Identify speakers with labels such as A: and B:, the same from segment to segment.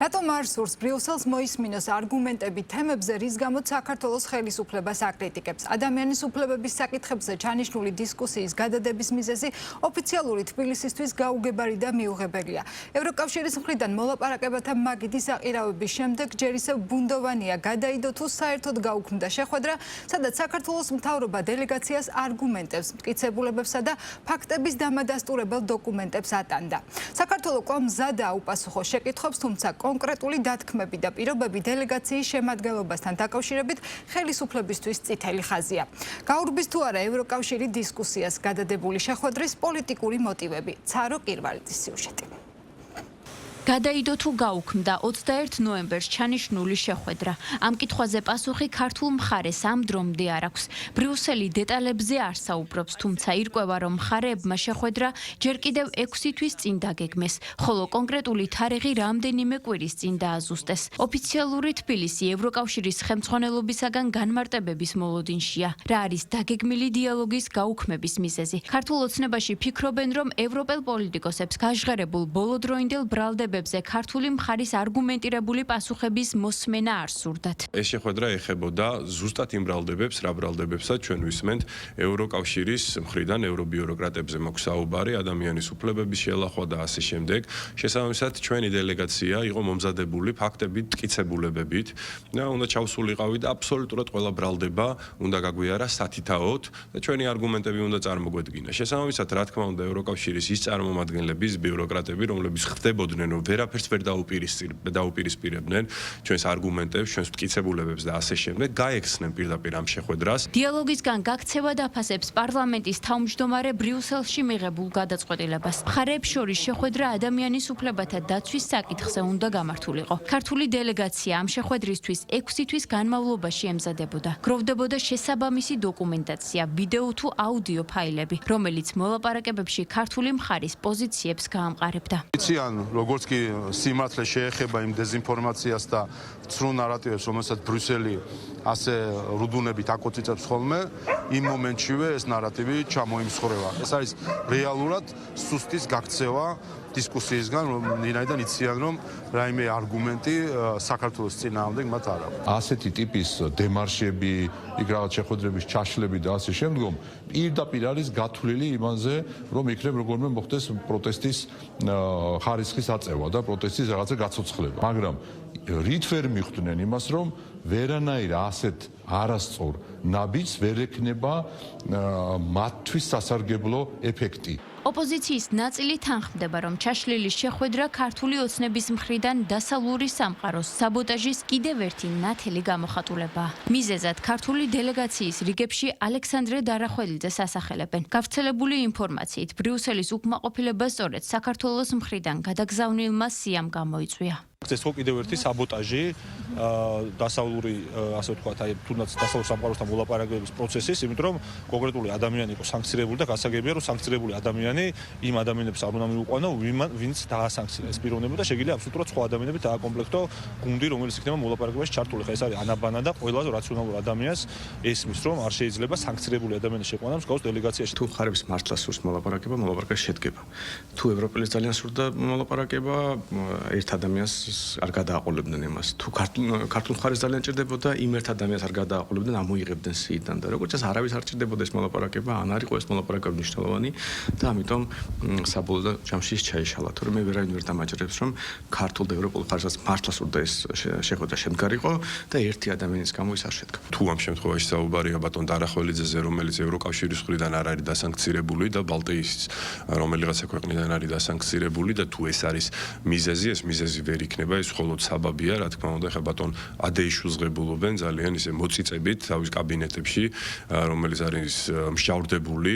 A: რატომ არ სურს ბრიუსელს მოისმინოს არგუმენტები თემებზე, რის გამოც საქართველოს ხელისუფლებას აკრიტიკებს? ადამიანის უფლებების საკითხებზე ჩანიშნული დისკუსიის გადადების მიზეზი ოფიციალური თბილისისთვის გაუგებარი და მიუღებელია. ევროკავშირის მხრიდან მოლაპარაკებათა მაგიდის აყირავების შემდეგ ჯერ ისევ ბუნდოვანია გადაიდო თუ საერთოდ გაუქმდა შეხვედრა, სადაც საქართველოს მთავრობა დელეგაციას არგუმენტებს, მტკიცებულებებსა და ფაქტების დამადასტურებელ დოკუმენტებს ატანდა. საქართველოს კვლავ მზადაა უპასუხო შეკითხვებს, თუმცა კონკრეტული დათქმები და პირობები დელეგაციის შემადგენლობასთან დაკავშირებით ხელისუფლებისთვის წითელი ხაზია. გაურბის თუ არა ევროკავშირი დისკუსიას გადადებული შეხვედრის პოლიტიკური მოტივები. ცარო კირვალიძის სიუჟეტი.
B: გადაიდო თუ გაუქმდა 21 ნოემბერს ჩანიშნული შეხვედრა. ამ კითხვაზე პასუხი ქართულ მხარეს ამ დრომდე არ აქვს. ბრიუსელი დეტალებზე არ საუბრობს, თუმცა ირკვევა, რომ მხარეებმა შეხვედრა ჯერ კიდევ 6 თვის წინ დაგეგმეს, ხოლო კონკრეტული თარიღი რამდენიმე კვირის წინ დააზუსტეს. ოფიციალური თბილისი ევროკავშირის ხელმძღვანელობისაგან განმარტებების მოლოდინშია. რა არის დაგეგმილი დიალოგის გაუქმების მიზეზი? ქართულ ოცნებაში ფიქრობენ, რომ ევროპელ პოლიტიკოსებს გაჟღერებულ ბოლოდროინდელ ბრალდებებზე ქართული მხარის არგუმენტირებული პასუხების მოსმენა არ სურდათ.
C: ეს შეხვედრა ეხებოდა ზუსტად იმ ბრალდებებს, რა ბრალდებებსაც ჩვენ ვისმენთ ევროკავშირის მხრიდან ევრობიუროკრატებზე მაქვს საუბარი, ადამიანის უფლებების შელახვა და ასე შემდეგ. შესაბამისად, ჩვენი დელეგაცია იყო მომზადებული ფაქტებით, მტკიცებულებებით და უნდა ჩავსულიყავი და აბსოლუტურად ყველა ბრალდება უნდა გაგვიარა სათითაოდ და ჩვენი არგუმენტები უნდა წარმოგვედგინა. შესაბამისად, რა თქმა უნდა, ევროკავშირის ის წარმომადგენლები, ბიუროკრატები, რომლებიც ხდებოდნენ ვერაფერს ვერ დაუპირისპირებდნენ ჩვენს არგუმენტებს, ჩვენს მტკიცებულებებს და ასე შემდეგ, გაექცნენ პირდაპირ ამ შეხვედრას.
B: დიალოგისგან გაქცევა დაფასებს პარლამენტის თავმჯდომარე ბრიუსელში მიღებულ გადაწყვეტილებას. მხარეებს შორის შეხვედრა ადამიანის უფლებათა დაცვის საკითხზე უნდა გამართულიყო. ქართული დელეგაცია ამ შეხვედრისთვის 6 თვის განმავლობაში ემზადებოდა. გროვდებოდა შესაბამისი დოკუმენტაცია, ვიდეო თუ აუდიო ფაილები, რომელიც მოლაპარაკებებში ქართული მხარის პოზიციებს გაამყარებდა.
D: როგორც კი სიმართლე შეეხება იმ დეზინფორმაციას და ცრუ ნარატივებს, რომელსაც ბრიუსელი ასე რუდუნებით აკოწიწებს ხოლმე, იმ მომენტშივე ეს ნარატივი ჩამოიმსხვრევა. ეს არის რეალურად სუსტის გაქცევა დისკუსიისგან, ვინაიდან იციან, რომ რაიმე არგუმენტი საქართველოს წინააღმდეგ მათ არ აქვს.
E: ასეთი ტიპის დემარშები, იქ რაღაც შეხვედრების ჩაშლები და ასე შემდგომ პირდაპირ არის გათვლილი იმაზე, რომ იქნებ როგორმე მოხდეს პროტესტის ხარისხის აწევა და პროტესტის რაღაცა გაცოცხლება. მაგრამ რით ვერ მიხვდნენ იმას, რომ ვერანაირ ასეთ არასწორ ნაბიჯს ვერ ექნება მათთვის სასარგებლო ეფექტი.
B: ოპოზიციის ნაწილი თანხმდება, რომ ჩაშლილი შეხვედრა ქართული ოცნების მხრიდან დასავლური სამყაროს საბოტაჟის კიდევ ერთი ნათელი გამოხატულებაა. მიზეზად ქართული დელეგაციის რიგებში ალექსანდრე დარახველიძეს ასახელებენ. გავრცელებული ინფორმაციით, ბრიუსელის უკმაყოფილება სწორედ საქართველოს მხრიდან გადაგზავნილმა სიამ გამოიწვია.
F: ეს ხო კიდევ ერთი საბოტაჟი დასავლური, ასე ვთქვათ, აი თუნდაც დასავლურ სამყაროსთან მოლაპარაკების პროცესის, იმიტომ რომ კონკრეტული ადამიანი იყო სანქცირებული და გასაგებია, რომ სანქცირებული ადამიანი იმ ადამიანებს არ უნდა მიუყვანო, ვინც დაასანქცირეს პიროვნებად და შეგვიძლია აბსოლუტურად სხვა ადამიანები დააკომპლექტო გუნდი, რომელიც იქნება მოლაპარაკებაში ჩართული. ხა ეს არის ანაბანა და ყველაზე რაციონალურ ადამიანს ესმის, რომ არ შეიძლება სანქცირებული ადამიანის შეყვანა მსგავს დელეგაციაში.
C: თუ მხარეებს მართლა სურს მოლაპარაკება, მოლაპარაკება შედგება. თუ ევროპელებს ძალიან სურდა მოლაპარაკება, ერთ ადამიანს არ გადააყოლებდნენ იმას. თუ ქართულ მხარეს ძალიან ჭირდებოდა, იმ ერთ ადამიანს არ გადააყოლებდნენ, ამოიღებდნენ სიიდან და როგორც წესი არავის არ ჭირდებოდა ეს მოლაპარაკება, ან არ იყო ეს მოლაპარაკება მნიშვნელოვანი და ამიტომ საბოლოო ჯამში ჩაიშალა. თორემ ვერავინ ვერ დამაჯერებს, რომ ქართულ და ევროპულ მხარესაც მართლა სურდა ეს შეხვედრა შემდგარიყო და ერთი ადამიანის გამო ის არ შედგა. თუ ამ შემთხვევაში საუბარია ბატონ დარახველიძეზე, რომელიც ევროკავშირის მხრიდან არ არის დასანქცირებული და ბალტიის რომელიღაცა ქვეყნიდან არის დასანქცირებული და თუ ეს არის მიზეზი, ეს მიზეზი ვერ იქნება, ეს მხოლოდ საბაბია, რა თქმა უნდა, ხა ბატონ ადეიშვილს ღებულობენ ძალიან ისე მოწიწებით თავის კაბინეტებში, რომელიც არის მსჯავრდებული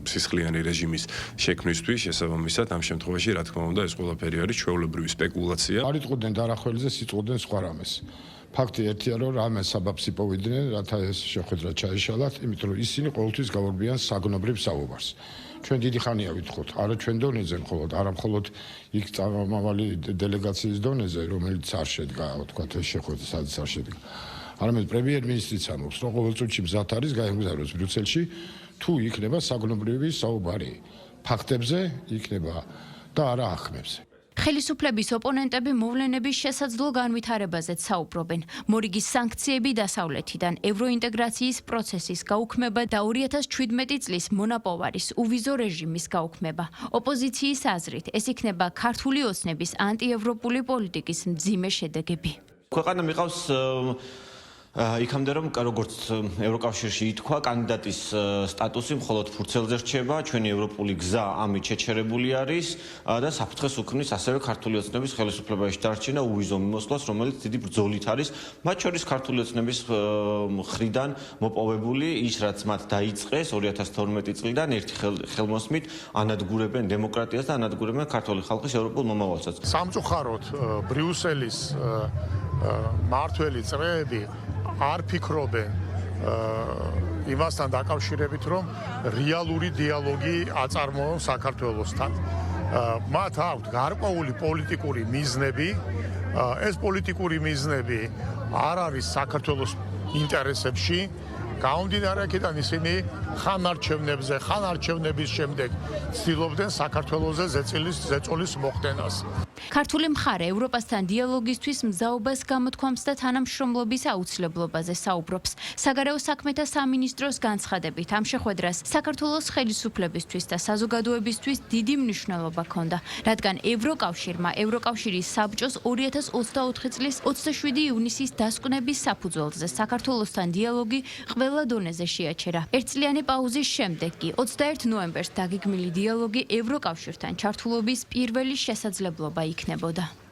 C: სისხლიანი რეჟიმის შექმნისთვის, შესაბამისად ამ შემთხვევაში, რა თქმა უნდა, ეს ყველაფერი არის ჩვეულებრივი სპეკულაცია.
G: არ იტყოდნენ დარახველიძეს, იტყოდნენ სხვა რამეს. ფაქტი ერთია, რომ რამე საბაბს იპოვიდნენ, რათა ეს შეხვედრა ჩაიშალათ, იმიტომ რომ ისინი ყოველთვის გავარბიან საგნობრივ საუბარს. ჩვენ დიდი ხანია ვითხოვთ, არა ჩვენ დონეზე მხოლოდ, არა მხოლოდ იქ წარმომავალი დელეგაციის დონეზე, რომელიც არ შედგა, თქვათ ეს შეხვედრა სადაც არ შედგა. არამედ პრემიერ-მინისტრიც ამბობს, რომ ყოველ წუთში მზად არის გაემგზავროს ბრიუსელში, თუ იქნება საგნობრივი საუბარი ფაქტებზე იქნება და არა ახმებზე.
B: ხელისუფლების ოპონენტები მოვლენების შესაძლო განვითარებაზეც საუბრობენ. მორიგის სანქციები დასავლეთიდან, ევროინტეგრაციის პროცესის გაუქმება და 2017 წლის მონაპოვარის უვიზო რეჟიმის გაუქმება. ოპოზიციის აზრით, ეს იქნება ქართული ოცნების ანტიევროპული პოლიტიკის მძიმე შედეგები.
H: ქვეყანა მიყავს იქამდე რომ როგორც ევროკავშირში ითქვა კანდიდატის სტატუსი მხოლოდ ფურცელზე რჩება, ჩვენი ევროპული გზა ამით შეჩერებული არის და საფრთხეს უქმნის ასევე ქართული ოცნების ხელისუფლებაში დარჩენა უვიზო მიმოსვლას, რომელიც დიდი ბრძოლით არის, მათ შორის ქართული ოცნების მხრიდან მოპოვებული ის, რაც მათ დაიწყეს 2012 წლიდან ერთი ხელმოსმით ანადგურებენ დემოკრატიას და ანადგურებენ ქართული ხალხის ევროპულ მომავალსაც.
I: სამწუხაროდ ბრიუსელის მართველი წრეები არ ფიქრობენ იმასთან დაკავშირებით, რომ რეალური დიალოგი აწარმოონ საქართველოსთან. მათ აქვთ გარკვეული პოლიტიკური მიზნები. ეს პოლიტიკური მიზნები არ არის საქართველოს ინტერესებში. გამომდინარე აქედან ისინი ხან არჩევნებზე, ხან არჩევნების შემდეგ ცდილობდნენ საქართველოზე ზეწოლის მოხდენას.
B: ქართული მხარე ევროპასთან დიალოგისთვის მზაობას გამოთქვამს და თანამშრომლობის აუცილებლობაზე საუბრობს. საგარეო საქმეთა სამინისტროს განცხადებით, ამ შეხვედრას საქართველოს ხელისუფლებისთვის და საზოგადოებისთვის დიდი მნიშვნელობა ჰქონდა, რადგან ევროკავშირის საბჭოს 2024 წლის 27 ივნისის დასკვნების საფუძველზე საქართველოსთან დიალოგი ყველა დონეზე შეაჩერა. ერთწლიანი პაუზის შემდეგ კი 21 ნოემბერს დაგეგმილი დიალოგი ევროკავშირთან ჩართულობის პირველი შესაძლებლობა იქნებოდა.